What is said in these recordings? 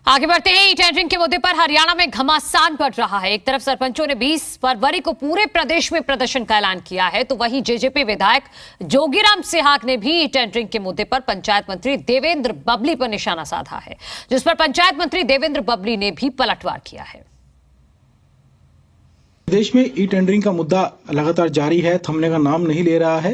आगे बढ़ते हैं। ई टेंडरिंग के मुद्दे पर हरियाणा में घमासान बढ़ रहा है। एक तरफ सरपंचों ने 20 फरवरी को पूरे प्रदेश में प्रदर्शन का ऐलान किया है, तो वहीं जेजेपी विधायक जोगीराम सिहाग ने भी ई टेंडरिंग के मुद्दे पर पंचायत मंत्री देवेंद्र बबली पर निशाना साधा है, जिस पर पंचायत मंत्री देवेंद्र बबली ने भी पलटवार किया है। देश में ई टेंडरिंग का मुद्दा लगातार जारी है, थमने का नाम नहीं ले रहा है।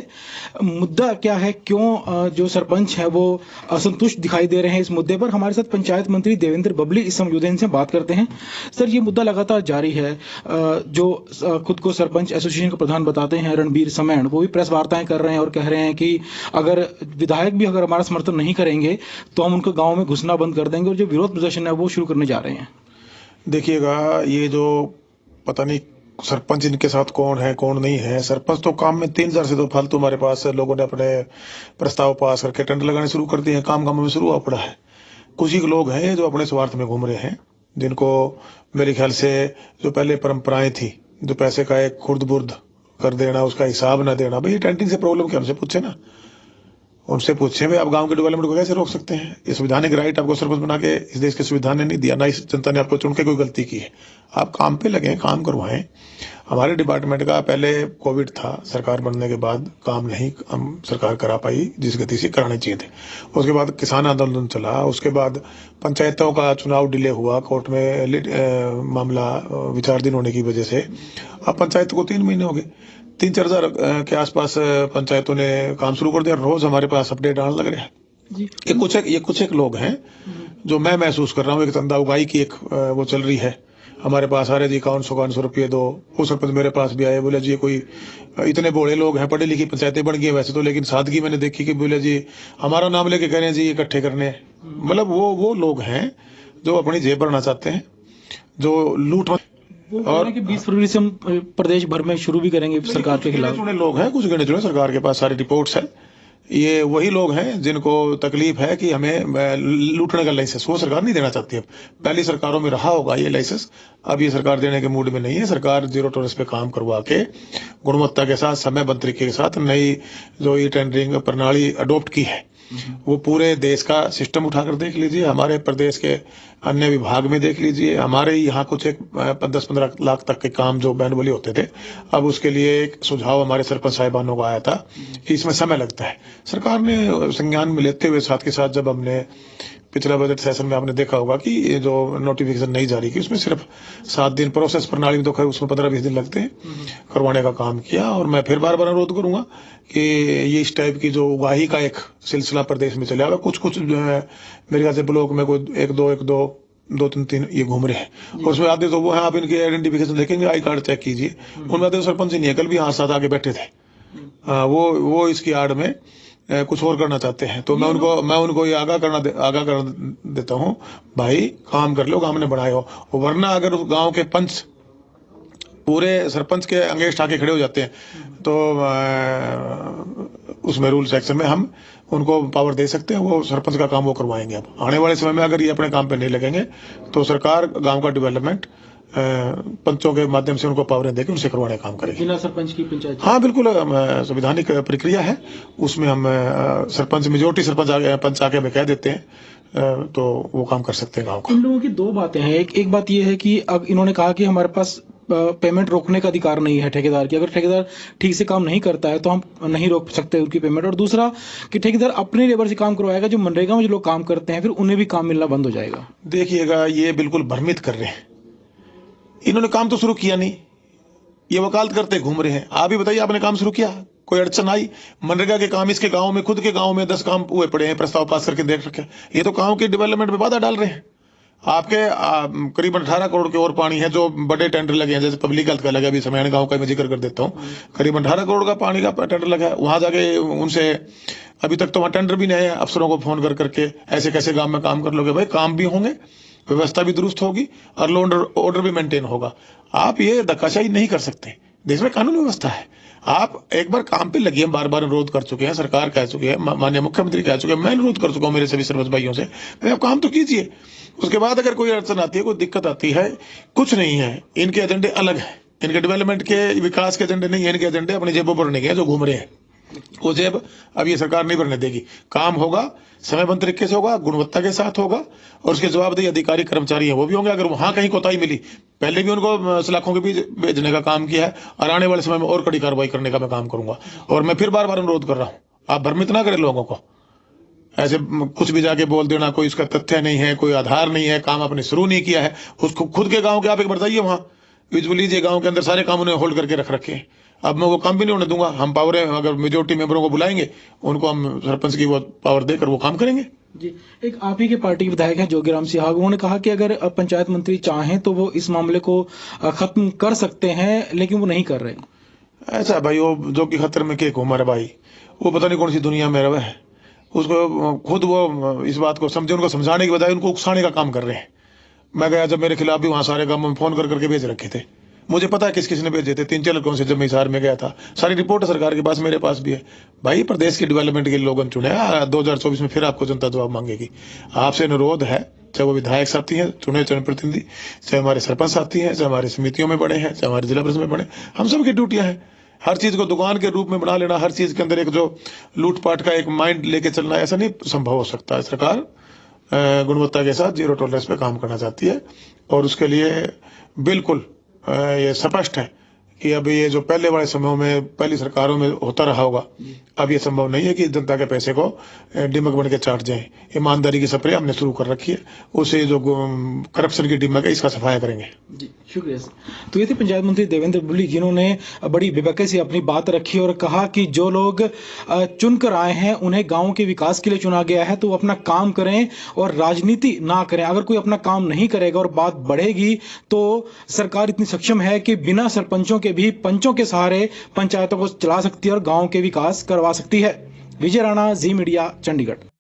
मुद्दा क्या है, क्यों जो सरपंच है वो असंतुष्ट दिखाई दे रहे हैं इस मुद्दे पर? हमारे साथ पंचायत मंत्री देवेंद्र बबली इस मौजूदा से बात करते हैं। सर, ये मुद्दा लगातार जारी है। जो खुद को सरपंच एसोसिएशन के प्रधान बताते हैं रणबीर समैन, वो भी प्रेस वार्ताएं कर रहे हैं और कह रहे हैं कि अगर विधायक भी अगर हमारा समर्थन नहीं करेंगे तो हम उनको गाँव में घुसना बंद कर देंगे और जो विरोध प्रदर्शन है वो शुरू करने जा रहे हैं। देखिएगा, ये जो पता नहीं सरपंच इनके साथ कौन है कौन नहीं है। सरपंच तो काम में 3000 से तो फालतू हमारे पास लोगों ने अपने प्रस्ताव पास करके टेंडर लगाने शुरू कर दिए हैं। काम में शुरू हुआ पड़ा है। कुछ ही लोग हैं जो अपने स्वार्थ में घूम रहे हैं, जिनको मेरे ख्याल से जो पहले परंपराएं थी, जो पैसे का एक खुर्द बुर्द कर देना, उसका हिसाब ना देना। भाई टेंडरिंग से प्रॉब्लम क्या, उनसे पूछे ना, उनसे पूछे भाई आप गांव के डेवलपमेंट को कैसे रोक सकते हैं? ये संवैधानिक राइट आपको सरपंच बना के इस देश के संविधान ने नहीं दिया, ना इस जनता ने आपको चुन के कोई गलती की है। आप काम पे लगे, काम करवाएं। हमारे डिपार्टमेंट का पहले कोविड था, सरकार बनने के बाद काम नहीं हम सरकार करा पाई जिस गति से कराने चाहिए थे। उसके बाद किसान आंदोलन चला, उसके बाद पंचायतों का चुनाव डिले हुआ, कोर्ट में मामला विचाराधीन होने की वजह से अब पंचायत को 3 महीने हो गए। 3-4 हजार के आसपास पंचायतों ने काम शुरू कर दिया। रोज हमारे पास अपडेट आने लग रहे हैं। ये कुछ एक लोग हैं जो मैं महसूस कर रहा हूँ, एक चंदा उगाई की एक वो चल रही है। हमारे पास आ रहे जी 5100 रुपये दो। वो सरपंच मेरे पास भी आए, बोले जी कोई इतने बोले लोग हैं, पढ़ी लिखी पंचायतें बन गई वैसे तो, लेकिन सादगी मैंने देखी कि बोले जी हमारा नाम लेके कह रहे हैं जी इकट्ठे करने। मतलब वो लोग हैं जो अपनी जेब भरना चाहते हैं, जो लूट और 20 फरवरी से हम प्रदेश भर में शुरू भी करेंगे सरकार के खिलाफ। लोग हैं, कुछ गिने चुने, सरकार के पास सारी रिपोर्ट्स है। ये वही लोग हैं जिनको तकलीफ है कि हमें लूटने का लाइसेंस वो सरकार नहीं देना चाहती है। पहली सरकारों में रहा होगा ये लाइसेंस, अब ये सरकार देने के मूड में नहीं है। सरकार जीरो टॉलरेंस पे काम करवा के गुणवत्ता के साथ, समयबद्ध तरीके के साथ नई जो ई टेंडरिंग प्रणाली अडॉप्ट की है, वो पूरे देश का सिस्टम उठाकर देख लीजिए, हमारे प्रदेश के अन्य विभाग में देख लीजिए। हमारे यहाँ कुछ एक 10-15 लाख तक के काम जो मैनुअली होते थे, अब उसके लिए एक सुझाव हमारे सरपंच साहिबानों का आया था कि इसमें समय लगता है। सरकार ने संज्ञान में लेते हुए साथ के साथ जब हमने पिछला बजट सेशन में आपने देखा होगा कि ये जो नोटिफिकेशन नहीं जारी की, उसमें सिर्फ 7 दिन प्रोसेस प्रणाली में, तो खैर उसमें 15-20 दिन लगते हैं, करवाने का काम किया। और मैं फिर बार अनुरोध करूंगा कि ये इस टाइप की जो उगाही का एक सिलसिला प्रदेश में चले आएगा। कुछ जो है मेरे ख्याल से ब्लॉक में कोई 2-3 ये घूम रहे हैं, और उसमें आते तो वो है, आप इनके आइडेंटिफिकेशन देखेंगे, आई कार्ड चेक कीजिए, उनमें आते सरपंच ही नहीं है, कल भी हाथ साथ आगे बैठे थे। वो इसकी आड़ में कुछ और करना चाहते हैं। तो मैं उनको ये आगाह कर देता हूँ, भाई काम कर लो, गांव ने बनाए हो। वरना अगर उस गांव के पंच पूरे सरपंच के अंगेस्ट आके खड़े हो जाते हैं तो उसमें रूल सेक्शन में हम उनको पावर दे सकते हैं, वो सरपंच का काम वो करवाएंगे। अब आने वाले समय में अगर ये अपने काम पे नहीं लगेंगे तो सरकार गांव का डेवलपमेंट पंचों के माध्यम से उनको पावरें देकर उनसे करवाने का काम करेंगे। बिना सरपंच की पंचायत? हाँ बिल्कुल, संवैधानिक प्रक्रिया है, उसमें हम सरपंच मेजोरिटी सरपंच पंच आके हमें कह देते हैं तो वो काम कर सकते हैं गाँव का। इन लोगों की 2 बातें हैं। एक बात ये है कि अब इन्होंने कहा कि हमारे पास पेमेंट रोकने का अधिकार नहीं है ठेकेदार की। अगर ठेकेदार ठीक से काम नहीं करता है तो हम नहीं रोक सकते उनकी पेमेंट। और दूसरा कि ठेकेदार अपने लेबर से काम करवाएगा, जो मनरेगा में जो लोग काम करते हैं फिर उन्हें भी काम मिलना बंद हो जाएगा। देखिएगा, ये बिल्कुल भ्रमित कर रहे हैं। इन्होंने काम तो शुरू किया नहीं, ये वकालत करते घूम रहे हैं। आप ही बताइए, आपने काम शुरू किया, कोई अड़चन आई? मनरेगा के काम इसके गांव में, खुद के गांव में 10 काम हुए पड़े हैं, प्रस्ताव पास करके देख रखे। ये तो गांव के डेवलपमेंट में बाधा डाल रहे हैं। आपके करीबन 18 करोड़ के और पानी है जो बड़े टेंडर लगे हैं, जैसे पब्लिक हेल्थ का लगा, अभी समयान गांव का मैं जिक्र कर देता हूँ, करीबन 18 करोड़ का पानी का टेंडर लगा है। वहां जाके उनसे अभी तक तो वहां टेंडर भी नहीं है। अफसरों को फोन कर करके ऐसे कैसे गांव में काम कर लोगे? भाई काम भी होंगे, व्यवस्था भी दुरुस्त होगी और लॉ एंड ऑर्डर भी मेंटेन होगा। आप ये धक्काशाही नहीं कर सकते, देश में कानून व्यवस्था है। आप एक बार काम पे लगिए, हम बार अनुरोध कर चुके हैं, सरकार कह चुकी है, माननीय मुख्यमंत्री कह चुके हैं, मैं अनुरोध कर चुका हूँ मेरे सभी सरपंच भाइयों से, आप काम तो कीजिए। उसके बाद अगर कोई अड़चन आती है, कोई दिक्कत आती है, कुछ नहीं है, इनके एजेंडे अलग है, इनके डेवलपमेंट के विकास के एजेंडे नहीं है, इनके एजेंडे अपनी जेबों पर नहीं है जो घूम रहे हैं। वो जेब अब ये सरकार नहीं भरने देगी। काम होगा, समयबद्ध तरीके से होगा, गुणवत्ता के साथ होगा, और उसके जवाबदेही अधिकारी कर्मचारी हैं वो भी होंगे। अगर वहां कहीं कोताही मिली, पहले भी उनको सलाखों के बीच भेजने का काम किया है, और आने वाले समय में और कड़ी कार्रवाई करने का मैं काम करूंगा। और मैं फिर बार बार अनुरोध कर रहा हूं, आप भ्रमित ना करें लोगों को, ऐसे कुछ भी जाके बोल देना, कोई इसका तथ्य नहीं है, कोई आधार नहीं है, काम आपने शुरू नहीं किया है। उसको खुद के गांव के आप एक बार जाइए, वहां विजुअल लीजिए, गांव के अंदर सारे काम उन्हें होल्ड करके रख रखे हैं। अब मैं वो काम भी नहीं होने दूंगा। हम पावर है, अगर मेजोरिटी मेंबरों को बुलाएंगे, उनको हम सरपंच की वो पावर देकर वो काम करेंगे। जी, एक आप ही के पार्टी के विधायक हैं जोगीराम सिहाग, उन्होंने कहा कि अगर पंचायत मंत्री चाहें तो वो इस मामले को खत्म कर सकते हैं, लेकिन वो नहीं कर रहे। ऐसा भाई, वो जो कि खतर में केक हमारे भाई, वो पता नहीं कौन सी दुनिया में रहे है। उसको खुद वो इस बात को समझे, उनको समझाने की बजाय उनको उकसाने का काम कर रहे हैं। मैं गया जब मेरे खिलाफ भी वहां सारे गांव में फोन कर करके भेज रखे थे, मुझे पता है किस किस ने भेजे थे, 3-4 लड़कों से। जब मैं हिसार में गया था, सारी रिपोर्ट सरकार के पास, मेरे पास भी है। भाई प्रदेश की डेवलपमेंट के लिए लोगों ने चुने, 2024 में फिर आपको जनता जवाब मांगेगी। आपसे अनुरोध है, चाहे वो विधायक साथी हैं, चुने जनप्रतिनिधि, चाहे हमारे सरपंच साथी हैं, चाहे हमारी समितियों में बड़े हैं, चाहे हमारे जिला परिषद में बड़े, हम सबकी ड्यूटियां हैं। हर चीज को दुकान के रूप में बना लेना, हर चीज के अंदर एक जो लूटपाट का एक माइंड लेके चलना, ऐसा नहीं संभव हो सकता। सरकार गुणवत्ता के साथ जीरो टॉलरेंस पे काम करना चाहती है, और उसके लिए बिल्कुल ये स्पष्ट है कि अब ये जो पहले वाले समयों में, पहली सरकारों में होता रहा होगा, अब ये संभव नहीं है कि जनता के पैसे को डिमक बन के चाट जाए। ईमानदारी की स्प्रे हमने शुरू कर रखी है, उसे जो करप्शन की डिमक है, इसका सफाया करेंगे। जी, शुक्रिया सर। तो ये थे पंचायत मंत्री देवेंद्र बबली, जिन्होंने बड़ी बेबाकी से अपनी बात रखी और कहा कि जो लोग चुनकर आए हैं, उन्हें गांव के विकास के लिए चुना गया है, तो वो अपना काम करें और राजनीति ना करें। अगर कोई अपना काम नहीं करेगा और बात बढ़ेगी, तो सरकार इतनी सक्षम है कि बिना सरपंचों के भी पंचों के सहारे पंचायतों को चला सकती है और गांव के विकास करवा सकती है। विजय राणा, जी मीडिया, चंडीगढ़।